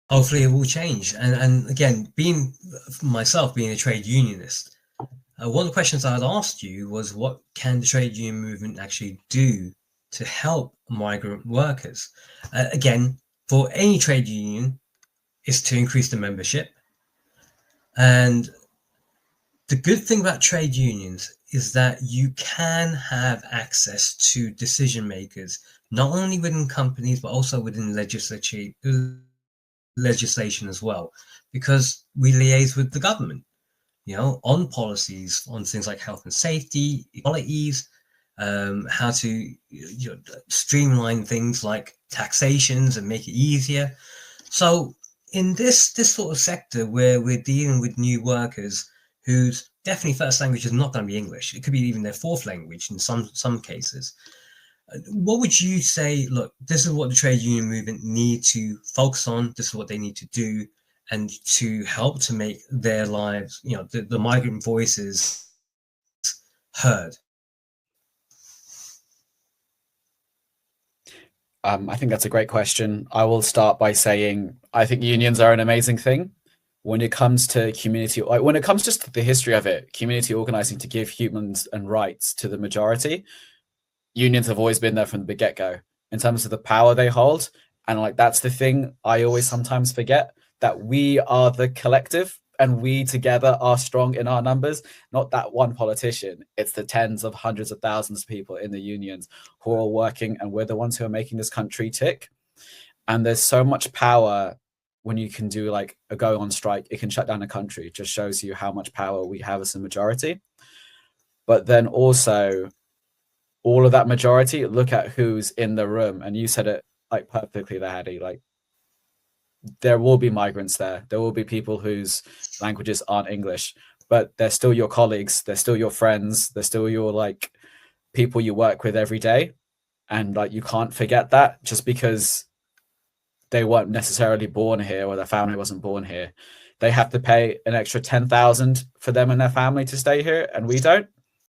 hopefully it will change. And again, being myself, being a trade unionist, one of the questions I had asked you was, what can the trade union movement actually do to help migrant workers? Again, for any trade union, is to increase the membership. And the good thing about trade unions is that you can have access to decision makers, not only within companies, but also within legislation as well, because we liaise with the government, on policies, on things like health and safety, equalities, how to streamline things like taxations and make it easier. So in this sort of sector where we're dealing with new workers whose definitely first language is not going to be English, it could be even their fourth language in some cases. What would you say? Look, this is what the trade union movement need to focus on. This is what they need to do, and to help to make their lives, the migrant voices heard. I think that's a great question. I will start by saying I think unions are an amazing thing. When it comes to community, when it comes just to the history of it, community organizing to give humans and rights to the majority, unions have always been there from the get-go in terms of the power they hold. And like, that's the thing I always sometimes forget, that we are the collective and we together are strong in our numbers, not that one politician. It's the tens of hundreds of thousands of people in the unions who are working, and we're the ones who are making this country tick. And there's so much power when you can do like a go on strike. It can shut down a country. It just shows you how much power we have as a majority. But then also, all of that majority, look at who's in the room. And you said it like perfectly there, Hadi. Like, there will be migrants there. There will be people whose languages aren't English, but they're still your colleagues. They're still your friends. They're still your like people you work with every day. And like, you can't forget that just because they weren't necessarily born here or their family wasn't born here. They have to pay an extra 10,000 for them and their family to stay here, and we don't.